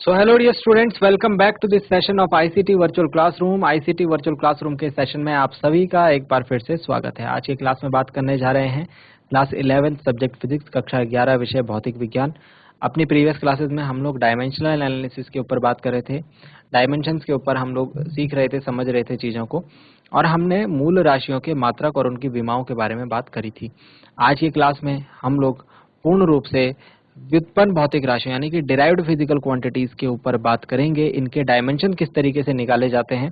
So hello dear students, welcome back to this session of ICT Virtual Classroom। ICT Virtual Classroom के session में आप सभी का एक बार फिर से स्वागत है। आज की क्लास में बात करने जा रहे हैं क्लास 11 सब्जेक्ट फिजिक्स कक्षा 11 विषय भौतिक विज्ञान। अपनी प्रीवियस क्लासेस में हम लोग डायमेंशनल एनालिसिस के ऊपर बात कर रहे थे। डायमेंशंस के ऊपर हम लोग सीख रहे थे, समझ रहे थे चीज़ों को, और हमने मूल राशियों के मात्रक और उनकी विमाओं के बारे में बात करी थी। आज की क्लास में हम लोग पूर्ण रूप से व्युत्पन्न भौतिक राशियों यानी कि डिराइव्ड फिजिकल क्वांटिटीज के ऊपर बात करेंगे। इनके डायमेंशन किस तरीके से निकाले जाते हैं,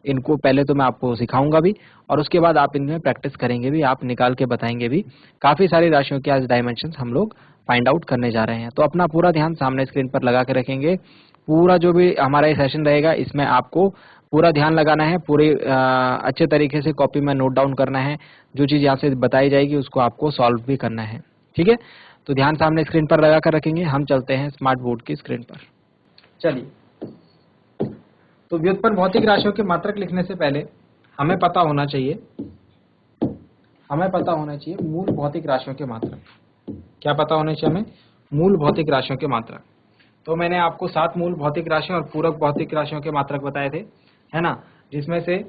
इनको पहले तो मैं आपको सिखाऊंगा भी, और उसके बाद आप इनमें प्रैक्टिस करेंगे भी, आप निकाल के बताएंगे भी। काफी सारी राशियों के आज डायमेंशन हम लोग फाइंड आउट करने जा रहे हैं। तो अपना पूरा ध्यान सामने स्क्रीन पर लगा के रखेंगे। पूरा जो भी हमारा ये सेशन रहेगा इसमें आपको पूरा ध्यान लगाना है, पूरे अच्छे तरीके से कॉपी में नोट डाउन करना है। जो चीज यहाँ से बताई जाएगी उसको आपको सॉल्व भी करना है, ठीक है। तो ध्यान सामने स्क्रीन पर लगा कर रखेंगे। हम चलते हैं स्मार्ट बोर्ड की स्क्रीन पर। चलिए, तो व्युत्पन्न भौतिक राशियों के मात्रक लिखने से पहले हमें पता होना चाहिए मूल भौतिक राशियों के मात्रक। क्या पता होने चाहिए हमें? मूल भौतिक राशियों के मात्रक। तो मैंने आपको 7 मूल भौतिक राशियों और पूरक भौतिक राशियों के मात्रक बताए थे, है ना, जिसमें से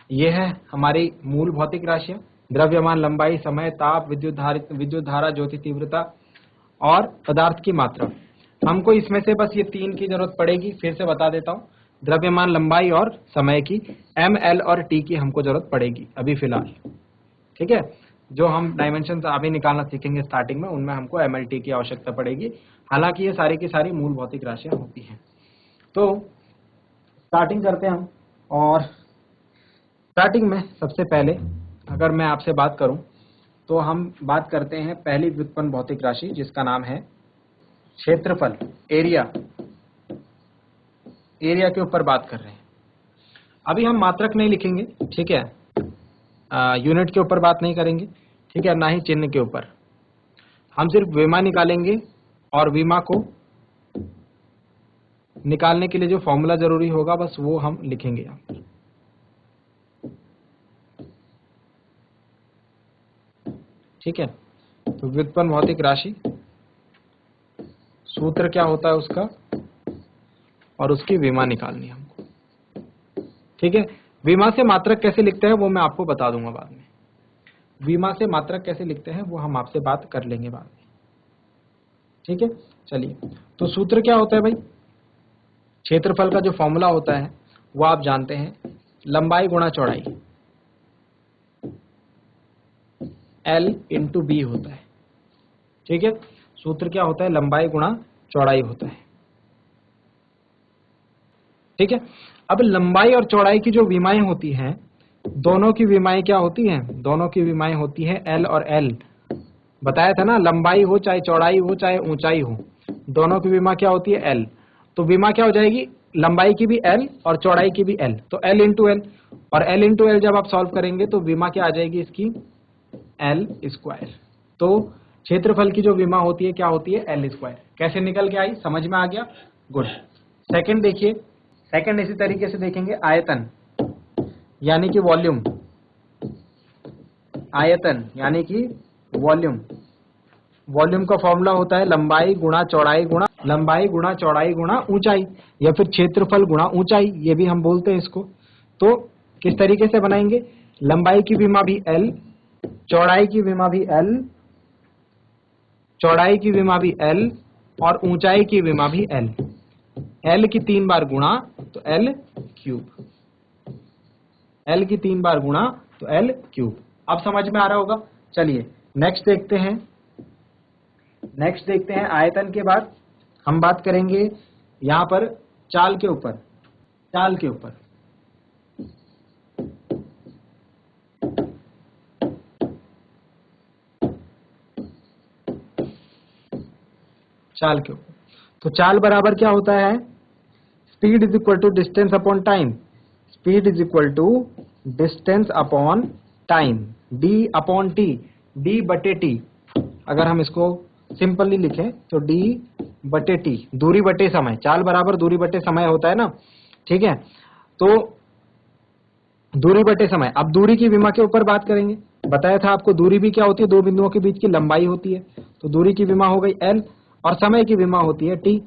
ये है हमारी मूल भौतिक राशियां: द्रव्यमान, लंबाई, समय, ताप, विद्युत धारा, ज्योति तीव्रता और पदार्थ की मात्रा। हमको इसमें से बस ये 3 की जरूरत पड़ेगी। फिर से बता देता हूँ, द्रव्यमान, लंबाई और समय की। एम, एल और टी की हमको जरूरत पड़ेगी अभी फिलहाल, ठीक है। जो हम डायमेंशन अभी निकालना सीखेंगे स्टार्टिंग में, उनमें हमको एम, एल, टी की आवश्यकता पड़ेगी। हालांकि ये सारी की सारी मूल भौतिक राशियां होती हैं। तो स्टार्टिंग करते हैं हम, और स्टार्टिंग में सबसे पहले अगर मैं आपसे बात करूं तो हम बात करते हैं पहली व्युत्पन्न भौतिक राशि, जिसका नाम है क्षेत्रफल, एरिया। एरिया के ऊपर बात कर रहे हैं। अभी हम मात्रक नहीं लिखेंगे, ठीक है, यूनिट के ऊपर बात नहीं करेंगे, ठीक है, ना ही चिन्ह के ऊपर। हम सिर्फ विमा निकालेंगे, और विमा को निकालने के लिए जो फॉर्मूला जरूरी होगा बस वो हम लिखेंगे यहाँ पर, ठीक है। तो व्युत्पन्न भौतिक राशि, सूत्र क्या होता है उसका, और उसकी विमा निकालनी है हमको, ठीक है। विमा से मात्रक कैसे लिखते हैं वो मैं आपको बता दूंगा बाद में। विमा से मात्रक कैसे लिखते हैं वो हम आपसे बात कर लेंगे बाद में, ठीक है। चलिए, तो सूत्र क्या होता है भाई? क्षेत्रफल का जो फॉर्मूला होता है वो आप जानते हैं, लंबाई गुणा चौड़ाई, L इंटू बी होता है, ठीक है। सूत्र क्या होता है? लंबाई गुणा चौड़ाई होता है, ठीक है। अब लंबाई और चौड़ाई की जो विमाएं होती हैं, दोनों की विमाएं क्या होती हैं? दोनों की विमाएं होती है L और L। बताया था ना, लंबाई हो चाहे चौड़ाई हो चाहे ऊंचाई हो, दोनों की विमा क्या होती है? L। तो विमा क्या हो जाएगी? लंबाई की भी L और चौड़ाई की भी L, तो L इंटू एल। और L इंटू एल जब आप सॉल्व करेंगे तो विमा क्या आ जाएगी इसकी? L square. तो क्षेत्रफल की जो विमा होती है क्या होती है? L square. कैसे निकल के आई? समझ में आ गया? गुड। सेकंड देखिए, सेकंड इसी तरीके से देखेंगे, आयतन यानी कि वॉल्यूम। आयतन यानी कि वॉल्यूम। वॉल्यूम का फॉर्मूला होता है लंबाई गुणा चौड़ाई गुणा ऊंचाई, या फिर क्षेत्रफल गुणा ऊंचाई, ये भी हम बोलते हैं इसको। तो किस तरीके से बनाएंगे? लंबाई की विमा भी L, चौड़ाई की विमा भी L, चौड़ाई की विमा भी L, और ऊंचाई की विमा भी L। L की 3 बार गुणा तो L क्यूब, L की 3 बार गुणा तो L क्यूब। अब समझ में आ रहा होगा। चलिए नेक्स्ट देखते हैं। आयतन के बाद हम बात करेंगे यहां पर चाल के ऊपर। चाल के ऊपर तो चाल बराबर क्या होता है? Speed is equal to distance upon time. Speed is equal to distance upon time, D upon T, D बटे टी। अगर हम इसको सिंपली लिखें तो डी बटे टी, दूरी बटे समय। चाल बराबर दूरी बटे समय होता है ना, ठीक है। तो दूरी बटे समय। अब दूरी की विमा के ऊपर बात करेंगे। बताया था आपको दूरी भी क्या होती है? दो बिंदुओं के बीच की लंबाई होती है। तो दूरी की विमा हो गई L, और समय की विमा होती है T।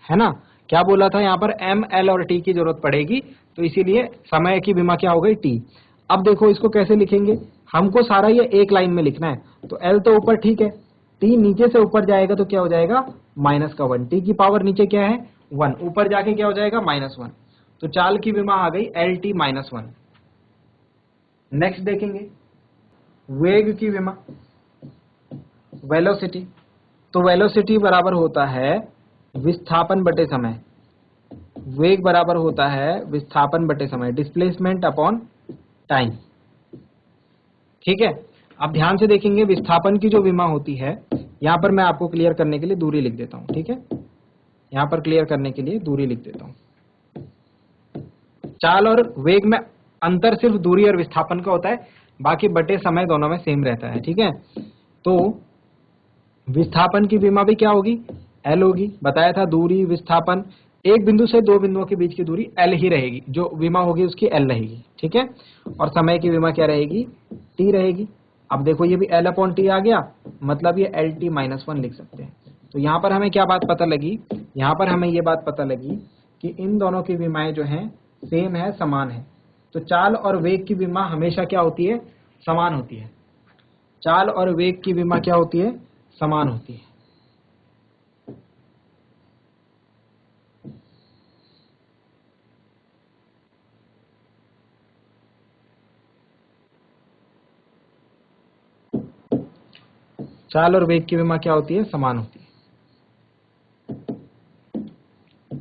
है ना। क्या बोला था यहाँ पर, एम, एल और टी की जरूरत पड़ेगी, तो इसीलिए समय की विमा क्या हो गई, टी। अब देखो इसको कैसे लिखेंगे, हमको सारा ये एक लाइन में लिखना है, तो एल तो ऊपर ठीक है, टी नीचे से ऊपर जाएगा तो क्या हो जाएगा, माइनस का 1, टी की पावर नीचे क्या है 1, ऊपर जाके क्या हो जाएगा -1, तो चाल की विमा आ गई एल टी -1। नेक्स्ट देखेंगे वेग की विमा, वेलोसिटी, तो वेलोसिटी बराबर होता है विस्थापन बटे समय, वेग बराबर होता है विस्थापन बटे समय, डिस्प्लेसमेंट अपॉन टाइम। ठीक है, अब ध्यान से देखेंगे विस्थापन की जो विमा होती है, यहां पर मैं आपको क्लियर करने के लिए दूरी लिख देता हूं। ठीक है, यहां पर क्लियर करने के लिए दूरी लिख देता हूं। चाल और वेग में अंतर सिर्फ दूरी और विस्थापन का होता है, बाकी बटे समय दोनों में सेम रहता है। ठीक है, तो विस्थापन की विमा भी क्या होगी, एल होगी। बताया था दूरी विस्थापन, एक बिंदु से दो बिंदुओं के बीच की दूरी एल ही रहेगी, जो विमा होगी उसकी एल रहेगी। ठीक है, और समय की विमा क्या रहेगी, टी रहेगी। अब देखो ये भी एल अपॉन टी आ गया, मतलब ये एल टी -1 लिख सकते हैं। तो यहाँ पर हमें क्या बात पता लगी, यहाँ पर हमें ये बात पता लगी कि इन दोनों की विमाएं जो हैं सेम है, समान है। तो चाल और वेग की विमा हमेशा क्या होती है, समान होती है। चाल और वेग की विमा क्या होती है, समान होती है। चाल और वेग की विमा क्या होती है, समान होती है।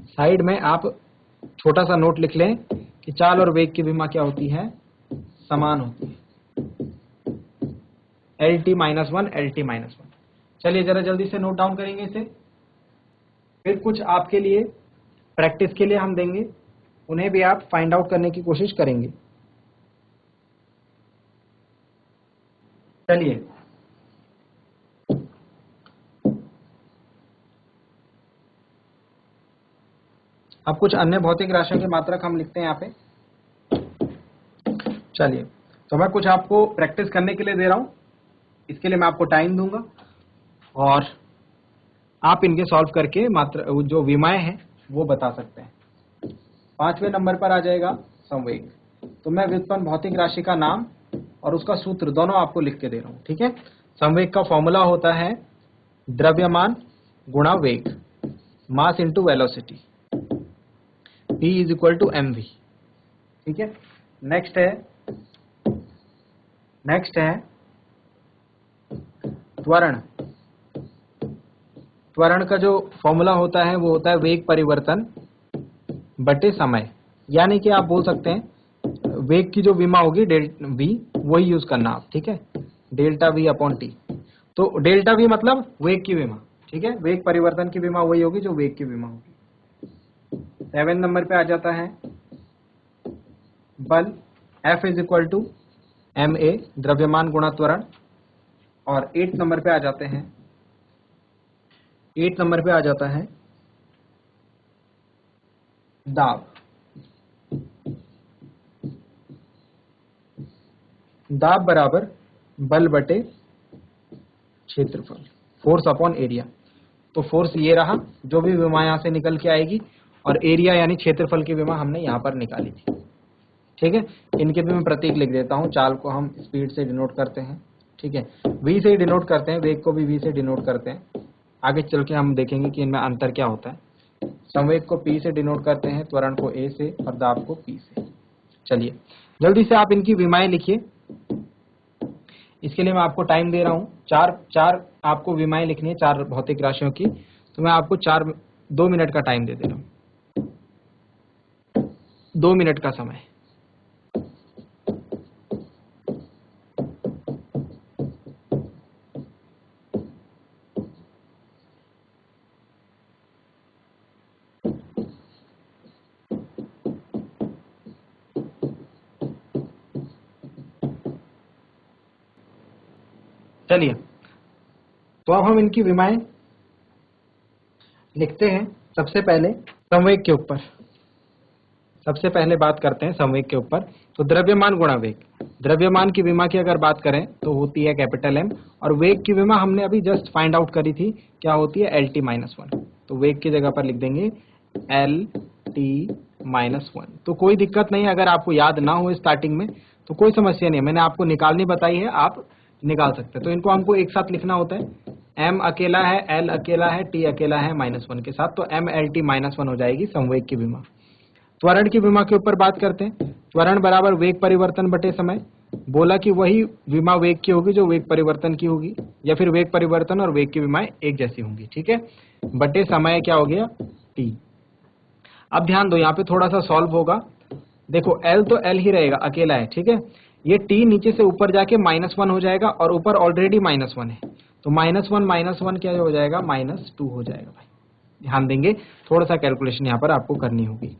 साइड में आप छोटा सा नोट लिख लें कि चाल और वेग की विमा क्या होती है, समान होती है, एल टी -1, एल टी -1। चलिए जरा जल्दी से नोट डाउन करेंगे इसे, फिर कुछ आपके लिए प्रैक्टिस के लिए हम देंगे, उन्हें भी आप फाइंड आउट करने की कोशिश करेंगे। चलिए अब कुछ अन्य भौतिक राशियों के मात्रक हम लिखते हैं यहाँ पे। चलिए, तो मैं कुछ आपको प्रैक्टिस करने के लिए दे रहा हूं, इसके लिए मैं आपको टाइम दूंगा और आप इनके सॉल्व करके मात्र जो विमाएं हैं वो बता सकते हैं। 5वें नंबर पर आ जाएगा संवेग। तो मैं व्युत्पन्न भौतिक राशि का नाम और उसका सूत्र दोनों आपको लिख के दे रहा हूं। ठीक है, संवेग का फॉर्मूला होता है द्रव्यमान गुणा वेग, mass into velocity, P is equal to mv। ठीक है, नेक्स्ट है त्वरण। त्वरण का जो फॉर्मूला होता है वो होता है वेग परिवर्तन बटे समय, यानी कि आप बोल सकते हैं वेग की जो विमा होगी डेल्टा v, वही यूज करना आप। ठीक है, डेल्टा v अपॉन टी। तो डेल्टा v मतलब वेग की विमा। ठीक है, वेग परिवर्तन की विमा वही होगी जो वेग की विमा होगी। 7 नंबर पे आ जाता है बल, F is equal to ma, द्रव्यमान गुणा त्वरण। और 8 नंबर पे आ जाते हैं, 8 नंबर पे आ जाता है दाब। दाब बराबर बल बटे क्षेत्रफल, फोर्स अपॉन एरिया। तो फोर्स ये रहा, जो भी विमा यहां से निकल के आएगी, और एरिया यानी क्षेत्रफल की विमा हमने यहां पर निकाली थी। ठीक है, इनके भी मैं प्रतीक लिख देता हूं। चाल को हम स्पीड से डिनोट करते हैं। ठीक है, v से डिनोट करते हैं, वेग को भी v से डिनोट करते हैं। आगे चल के हम देखेंगे कि इनमें अंतर क्या होता है। संवेग को p से डिनोट करते हैं, त्वरण को a से और दाब को p से। चलिए जल्दी से आप इनकी विमाएं लिखिए, इसके लिए मैं आपको टाइम दे रहा हूं। चार आपको विमाएं लिखनी है, 4 भौतिक राशियों की। तो मैं आपको 2 मिनट का टाइम दे रहा हूं, 2 मिनट का समय। चलिए, तो अब हम इनकी विमाएं लिखते हैं। सबसे पहले संवेग के ऊपर, सबसे पहले बात करते हैं संवेग के ऊपर। तो द्रव्यमान गुणा वेग, द्रव्यमान की विमा की अगर बात करें तो होती है कैपिटल M, और वेग की विमा हमने अभी जस्ट फाइंड आउट करी थी, क्या होती है, LT -1। तो वेग की जगह पर लिख देंगे LT-1। तो कोई दिक्कत नहीं, अगर आपको याद ना हो स्टार्टिंग में तो कोई समस्या नहीं है, मैंने आपको निकालनी बताई है, आप निकाल सकते हैं। तो इनको हमको एक साथ लिखना होता है, m अकेला है, l अकेला है, t अकेला है -1 के साथ, तो MLT-1 हो जाएगी संवेग की विमा। त्वरण की विमा के ऊपर बात करते हैं। त्वरण बराबर वेग परिवर्तन बटे समय। बोला कि वही विमा वेग की होगी जो वेग परिवर्तन की होगी, या फिर वेग परिवर्तन और वेग की विमाएं एक जैसी होंगी, ठीक है, बटे समय क्या हो गया t। अब ध्यान दो, यहाँ पे थोड़ा सा सॉल्व होगा। देखो L तो L ही रहेगा, अकेला है, ठीक है, ये t नीचे से ऊपर जाके -1 हो जाएगा और ऊपर ऑलरेडी -1 है, तो -1 क्या हो जाएगा, -2 हो जाएगा भाई। ध्यान देंगे, थोड़ा सा कैलकुलेशन यहाँ पर आपको करनी होगी।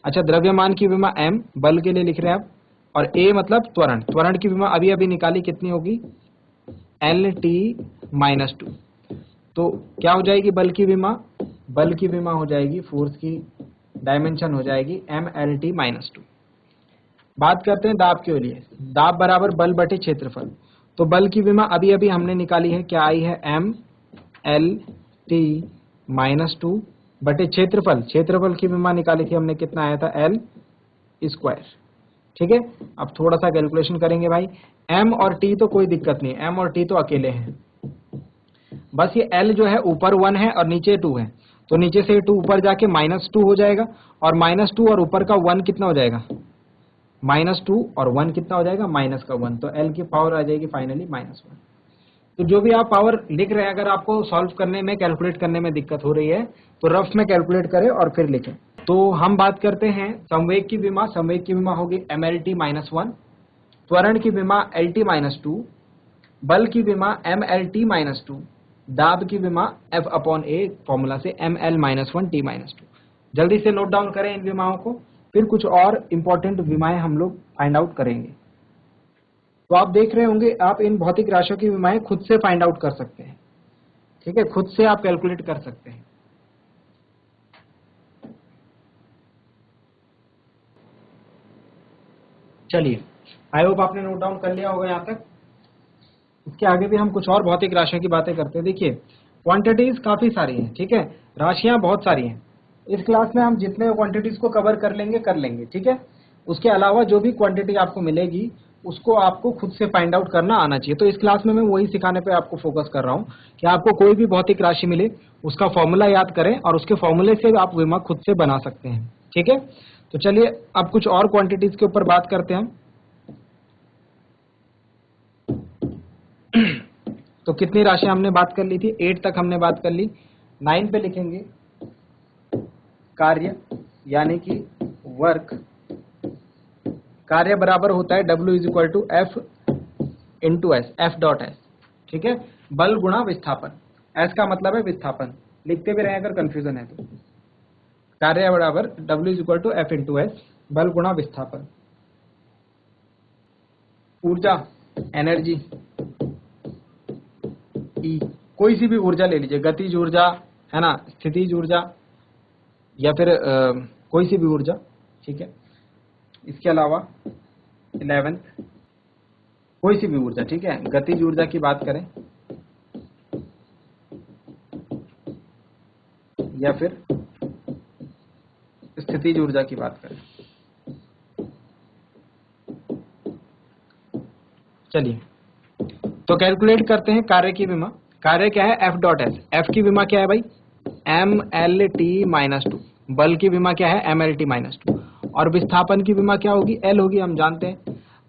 अच्छा, द्रव्यमान की विमा m, बल के लिए लिख रहे हैं आप, और a मतलब त्वरण। त्वरण की विमा अभी अभी निकाली, कितनी होगी, LT-2। तो क्या हो जाएगी बल की विमा, बल की विमा हो जाएगी, फोर्स की डायमेंशन हो जाएगी MLT-2। बात करते हैं दाब के लिए। दाब बराबर बल बटे क्षेत्रफल। तो बल की विमा अभी अभी हमने निकाली है, क्या आई है, MLT-2 बटे क्षेत्रफल। क्षेत्रफल की विमा निकाली थी हमने, कितना आया था, L स्क्वायर, ठीक है। अब थोड़ा सा कैलकुलेशन करेंगे भाई। M और T तो कोई दिक्कत नहीं, M और T तो अकेले हैं, बस ये L जो है ऊपर 1 है और नीचे 2 है, तो नीचे से 2 ऊपर जाके -2 हो जाएगा, और -2 और ऊपर का 1 कितना हो जाएगा, -2 और 1 कितना हो जाएगा, -1, तो L की पावर आ जाएगी फाइनली -1। तो जो भी आप पावर लिख रहे हैं, अगर आपको सॉल्व करने में, कैलकुलेट करने में दिक्कत हो रही है तो रफ में कैलकुलेट करें और फिर लिखें। तो हम बात करते हैं संवेग की विमा। संवेग की विमा होगी MLT-1, त्वरण की विमा LT-2, बल की विमा MLT-2, दाब की विमा F/A फॉर्मूला से ML-1T-2। जल्दी से नोट डाउन करें इन विमाओं को, फिर कुछ और इंपॉर्टेंट विमाएं हम लोग फाइंड आउट करेंगे। तो आप देख रहे होंगे, आप इन भौतिक राशियों की विमाएं खुद से फाइंड आउट कर सकते हैं, ठीक है, खुद से आप कैलकुलेट कर सकते हैं। चलिए, आई होप आपने नोट डाउन कर लिया होगा यहाँ तक। इसके आगे भी हम कुछ और भौतिक राशियों की बातें करते हैं। देखिए, क्वांटिटीज काफी सारी हैं, ठीक है, राशियां बहुत सारी हैं। इस क्लास में हम जितने क्वांटिटीज को कवर कर लेंगे, ठीक है। उसके अलावा जो भी क्वांटिटी आपको मिलेगी उसको आपको खुद से फाइंड आउट करना आना चाहिए। तो इस क्लास में मैं वही सिखाने पे आपको फोकस कर रहा हूँ कि आपको कोई भी भौतिक राशि मिले उसका फॉर्मूला याद करें और उसके फॉर्मूले से आप विमा खुद से बना सकते हैं, ठीक है। तो चलिए अब कुछ और क्वांटिटीज के ऊपर बात करते हैं। तो कितनी राशि हमने बात कर ली थी, 8 तक हमने बात कर ली। 9 पे लिखेंगे कार्य, यानी कि वर्क। कार्य बराबर होता है W = F × S, F.S, ठीक है। बल गुणा विस्थापन, S का मतलब है विस्थापन, लिखते भी रहे अगर कंफ्यूजन है तो। कार्य बराबर W = F × S, बल गुणा विस्थापन। ऊर्जा, एनर्जी, E, कोई सी भी ऊर्जा ले लीजिए, गतिज ऊर्जा है ना, स्थितिज ऊर्जा, या फिर कोई सी भी ऊर्जा, ठीक है। इसके अलावा 11 कोई सी भी ऊर्जा, ठीक है। गतिज ऊर्जा की बात करें या फिर स्थितिज ऊर्जा की बात करें। चलिए तो कैलकुलेट करते हैं कार्य की विमा। कार्य क्या है, F.S। F की विमा क्या है भाई, MLT-2। बल की विमा क्या है, MLT-2। और विस्थापन की विमा क्या होगी, L होगी, हम जानते हैं।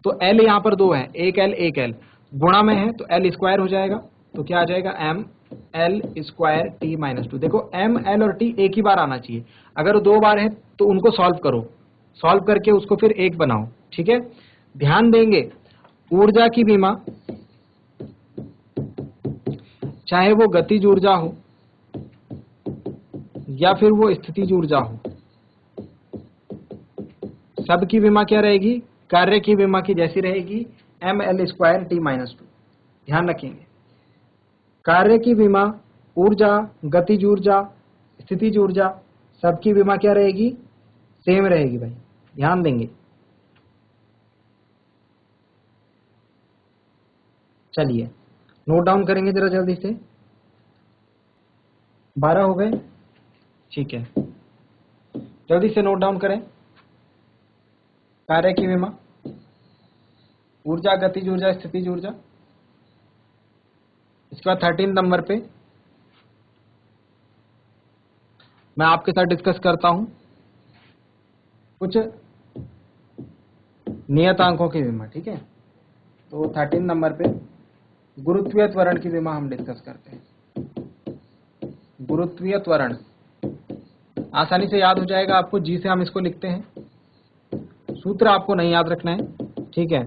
तो L यहाँ पर 2 है, एक L गुणा में है तो L स्क्वायर हो जाएगा, तो क्या आ जाएगा, ML2T-2। देखो M, L और T एक ही बार आना चाहिए, अगर 2 बार है तो उनको सॉल्व करो, सॉल्व करके उसको फिर एक बनाओ, ठीक है। ध्यान देंगे, ऊर्जा की विमा चाहे वो गतिज ऊर्जा हो या फिर वो स्थितिज ऊर्जा हो, सबकी विमा क्या रहेगी, कार्य की विमा की जैसी रहेगी, ML2T-2। ध्यान रखेंगे, कार्य की विमा, ऊर्जा, गतिज ऊर्जा, स्थितिज ऊर्जा, सबकी विमा क्या रहेगी, सेम रहेगी भाई, ध्यान देंगे। चलिए नोट डाउन करेंगे जरा जल्दी से। 12 हो गए। ठीक है, जल्दी से नोट डाउन करें। कार्य की विमा, ऊर्जा, गतिज ऊर्जा, स्थितिज ऊर्जा। इसके बाद 13 नंबर पे मैं आपके साथ डिस्कस करता हूं कुछ नियतांकों की विमा। ठीक है, तो 13 नंबर पे गुरुत्वीय त्वरण की विमा हम डिस्कस करते हैं। गुरुत्वीय त्वरण आसानी से याद हो जाएगा आपको, जी से हम इसको लिखते हैं। सूत्र आपको नहीं याद रखना है, ठीक है,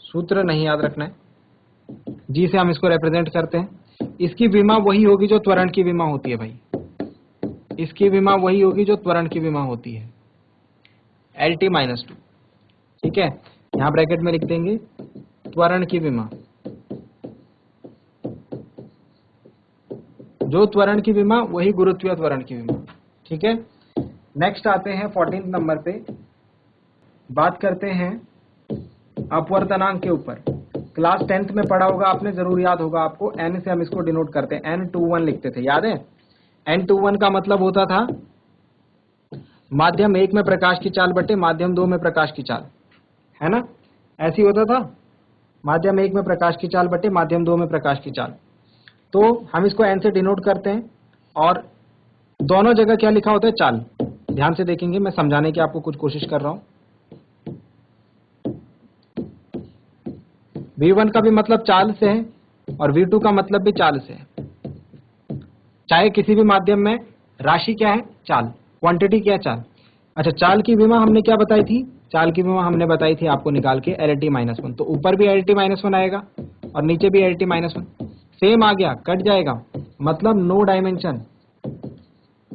सूत्र नहीं याद रखना है, जी से हम इसको रिप्रेजेंट करते हैं। इसकी विमा वही होगी जो त्वरण की विमा होती है भाई, इसकी विमा वही होगी जो त्वरण की विमा होती है, LT-2। ठीक है, यहां ब्रैकेट में लिख देंगे त्वरण की विमा, जो त्वरण की विमा वही गुरुत्वीय त्वरण की विमा। ठीक है, नेक्स्ट आते हैं 14 नंबर पे, बात करते हैं अपवर्तनांक के ऊपर। क्लास 10th में पढ़ा होगा आपने, जरूर याद होगा आपको। n से हम इसको डिनोट करते हैं, N21 लिखते थे, याद है? N21 का मतलब होता था माध्यम 1 में प्रकाश की चाल बटे माध्यम 2 में प्रकाश की चाल, है ना? ऐसी होता था, माध्यम 1 में प्रकाश की चाल बटे माध्यम 2 में प्रकाश की चाल। तो हम इसको n से डिनोट करते हैं, और दोनों जगह क्या लिखा होता है? चाल। ध्यान से देखेंगे, मैं समझाने की आपको कुछ कोशिश कर रहा हूं। V1 का भी मतलब चाल से है और V2 का मतलब भी चाल से है। चाहे किसी भी माध्यम में राशि क्या है? चाल। क्वांटिटी क्या है? चाल। अच्छा, चाल की विमा हमने क्या बताई थी? चाल की विमा हमने बताई थी आपको निकाल के LT-1। तो ऊपर भी LT-1 आएगा और नीचे भी LT-1। सेम आ गया, कट जाएगा, मतलब नो डायमेंशन,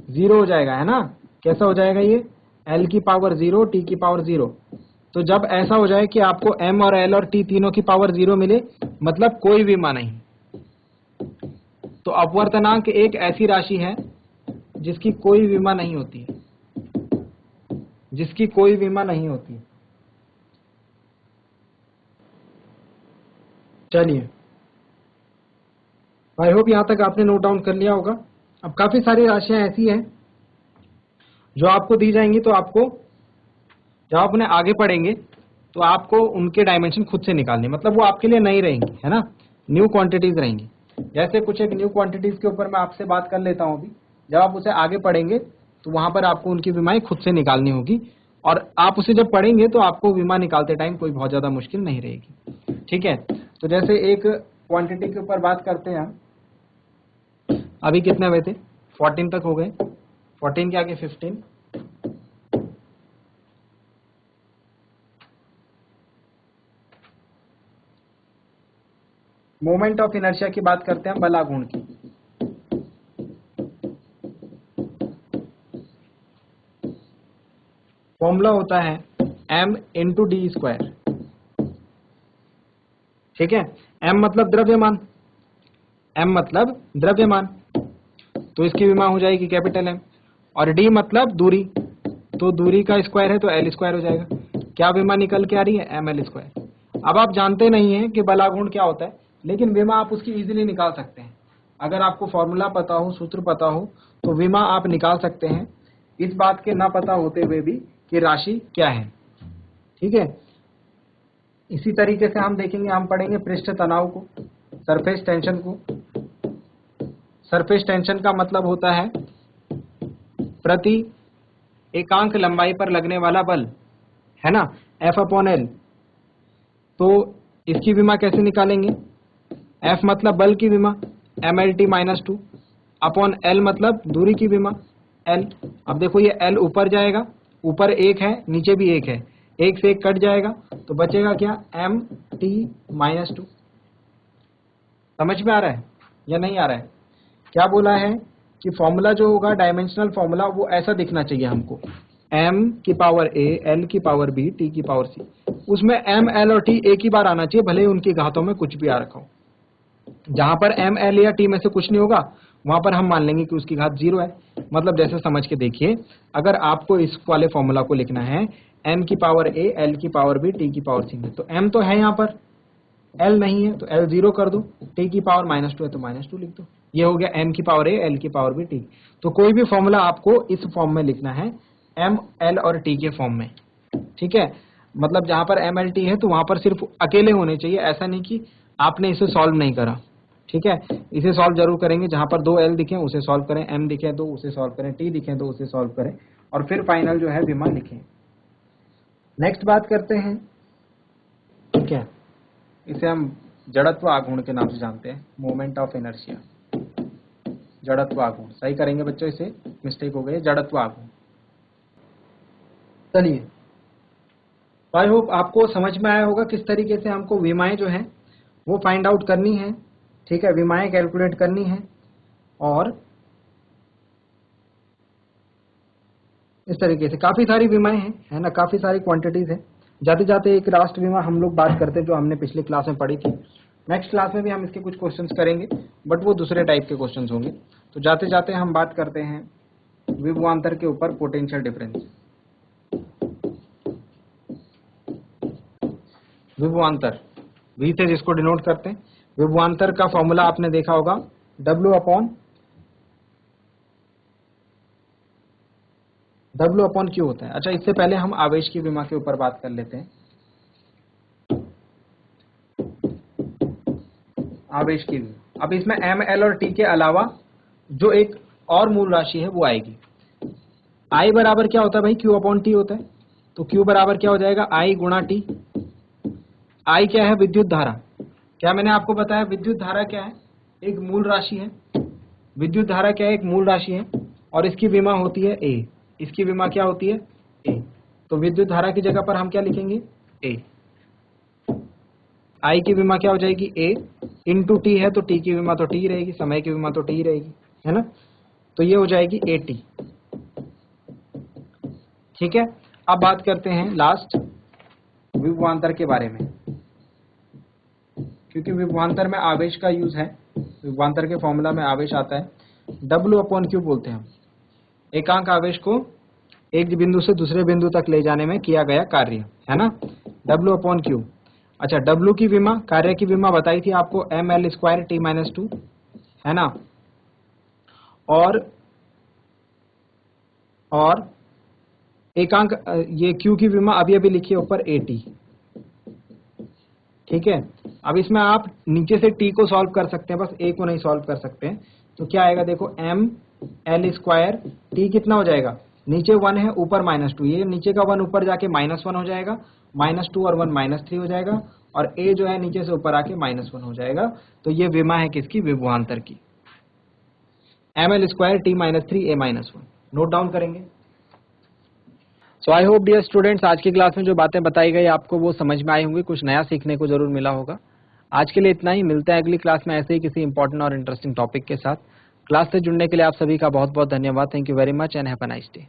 0 हो जाएगा, है ना? कैसा हो जाएगा ये? L की पावर 0, T की पावर 0। तो जब ऐसा हो जाए कि आपको M और L और T तीनों की पावर 0 मिले, मतलब कोई विमा नहीं। तो अपवर्तनांक एक ऐसी राशि है जिसकी कोई विमा नहीं होती है, जिसकी कोई विमा नहीं होती। चलिए, आई होप यहां तक आपने नोट डाउन कर लिया होगा। अब काफी सारी राशियां ऐसी हैं जो आपको दी जाएंगी, तो आपको जब अपने आगे पढ़ेंगे तो आपको उनके डायमेंशन खुद से निकालने, मतलब वो आपके लिए नहीं रहेंगी, है ना? न्यू क्वांटिटीज रहेंगी। जैसे कुछ एक न्यू क्वांटिटीज के ऊपर मैं आपसे बात कर लेता हूं अभी। जब आप उसे आगे पढ़ेंगे तो वहां पर आपको उनकी विमाएं खुद से निकालनी होगी, और आप उसे जब पढ़ेंगे तो आपको विमा निकालते टाइम कोई बहुत ज्यादा मुश्किल नहीं रहेगी। ठीक है, तो जैसे एक क्वांटिटी के ऊपर बात करते हैं हम। अभी कितने हुए थे? 14 तक हो गए। 14 के आगे 15। मोमेंट ऑफ इनर्शिया की बात करते हैं, बलागुण की। फॉर्मूला होता है m इंटू डी स्क्वायर। ठीक है, m मतलब द्रव्यमान, m मतलब द्रव्यमान, तो इसकी विमा हो जाएगी कैपिटल M। और d मतलब दूरी, तो दूरी का स्क्वायर है तो L स्क्वायर हो जाएगा। क्या विमा निकल के आ रही है? ml square. अब आप जानते नहीं हैं कि बलागुण क्या होता है, लेकिन विमा आप उसकी इजीली निकाल सकते हैं। अगर आपको फॉर्मूला पता हो, सूत्र पता हो, तो विमा आप निकाल सकते हैं, इस बात के ना पता होते हुए भी कि राशि क्या है। ठीक है, इसी तरीके से हम देखेंगे, हम पढ़ेंगे पृष्ठ तनाव को, सरफेस टेंशन को। सरफेस टेंशन का मतलब होता है प्रति एकांक लंबाई पर लगने वाला बल, है ना? F/L। तो इसकी विमा कैसे निकालेंगे? F मतलब बल की विमा, MLT-2 अपॉन L मतलब दूरी की विमा, L। अब देखो ये L ऊपर जाएगा, ऊपर 1 है, नीचे भी 1 है, 1 से 1 कट जाएगा, तो बचेगा क्या? MT-2। समझ में आ रहा है या नहीं आ रहा है? क्या बोला है कि फॉर्मूला जो होगा, डायमेंशनल फॉर्मूला, वो ऐसा दिखना चाहिए हमको, m की पावर a, l की पावर b, t की पावर c। उसमें m, l और t एक ही बार आना चाहिए, भले उनकी घातों में कुछ भी आ रखा हो। जहां पर m, l या t में से कुछ नहीं होगा, वहां पर हम मान लेंगे कि उसकी घात 0 है। मतलब जैसे समझ के देखिए, अगर आपको इस वाले फॉर्मूला को लिखना है m की पावर a, l की पावर b, t की पावर c में, तो m तो है यहाँ पर, l नहीं है तो l 0 कर दो, t की पावर -2 है तो -2 लिख दो। ये हो गया m की पावर a, l की पावर b, t। तो कोई भी फॉर्मूला आपको इस फॉर्म में लिखना है, m, l और t के फॉर्म में, ठीक है। मतलब जहां पर m, l, t है तो वहां पर सिर्फ अकेले होने चाहिए, ऐसा नहीं कि आपने इसे सॉल्व नहीं करा, ठीक है। इसे सॉल्व जरूर करेंगे, जहां पर 2 l दिखे उसे सॉल्व करें, m दिखे तो उसे सॉल्व करें, t दिखे तो उसे सॉल्व करें, और फिर फाइनल जो है विमा लिखें। नेक्स्ट बात करते हैं, ठीक है, इसे हम जड़त्व आघूर्ण के नाम से जानते हैं, मोमेंट ऑफ इनर्शिया, जड़त्व आघूर्ण। सही करेंगे बच्चों, इसे मिस्टेक हो गई, जड़त्व आघूर्ण। चलिए, आई होप आपको समझ में आया होगा किस तरीके से हमको विमाएं जो है वो फाइंड आउट करनी है, ठीक है, विमाएं कैलकुलेट करनी है, और इस तरीके से काफी सारी विमाएं हैं, है ना, काफी सारी क्वांटिटीज है। जाते जाते एक राष्ट्र बीमा हम लोग बात करते हैं जो हमने पिछली क्लास में पढ़ी थी। नेक्स्ट क्लास में भी हम इसके कुछ क्वेश्चंस करेंगे, बट वो दूसरे टाइप के क्वेश्चंस होंगे। तो जाते जाते हम बात करते हैं विभवांतर के ऊपर, पोटेंशियल डिफरेंस। विभवांतर, V से जिसको डिनोट करते हैं, विभवांतर का फॉर्मूला आपने देखा होगा, W अपॉन Q होता है। अच्छा, इससे पहले हम आवेश की विमा के ऊपर बात कर लेते हैं। आवेश की विमा, अब इसमें M, L और T के अलावा जो एक और मूल राशि है वो आएगी। I बराबर क्या होता है भाई, Q अपॉन T होता है। तो Q बराबर क्या हो जाएगा, I गुणा T। I क्या है, विद्युत धारा। क्या मैंने आपको बताया, विद्युत धारा क्या है, एक मूल राशि है। विद्युत धारा क्या है, एक मूल राशि है, और इसकी विमा होती है A। इसकी विमा क्या होती है, A। तो विद्युत धारा की जगह पर हम क्या लिखेंगे, A। I की विमा क्या हो जाएगी, A इंटू T है, तो T की विमा तो T रहेगी, समय की विमा तो T रहेगी, है ना। तो ये हो जाएगी AT, ठीक है। अब बात करते हैं लास्ट विभवांतर के बारे में, क्योंकि विभवांतर में आवेश का यूज है। विभवांतर के फॉर्मूला में आवेश आता है, W अपॉन Q बोलते हैं हम एकांक आवेश को एक बिंदु से दूसरे बिंदु तक ले जाने में किया गया कार्य, है ना, W अपॉन Q। अच्छा, W की विमा, कार्य की विमा बताई थी आपको, ml स्क्वायर t माइनस 2, है ना, और एकांक ये Q की विमा अभी अभी लिखी है ऊपर AT, ठीक है। अब इसमें आप नीचे से T को सॉल्व कर सकते हैं, बस A को नहीं सॉल्व कर सकते हैं। तो क्या आएगा, देखो m l स्क्वायर T कितना हो जाएगा, नीचे 1 है, ऊपर -2, ये नीचे का 1 ऊपर जाके -1 हो जाएगा, -2 और 1 -3 हो जाएगा, और A जो है नीचे से ऊपर आके -1 हो जाएगा। तो ये विमा है किसकी, विभवांतर की, ml square T minus 3 A minus 1। Note down करेंगे। सो आई होप डियर स्टूडेंट्स, आज की क्लास में जो बातें बताई गई आपको वो समझ में आई होंगी, कुछ नया सीखने को जरूर मिला होगा। आज के लिए इतना ही, मिलते हैं अगली क्लास में ऐसे ही किसी इंपॉर्टेंट और इंटरेस्टिंग टॉपिक के साथ। क्लास से जुड़ने के लिए आप सभी का बहुत बहुत धन्यवाद। Thank you very much and have a nice day.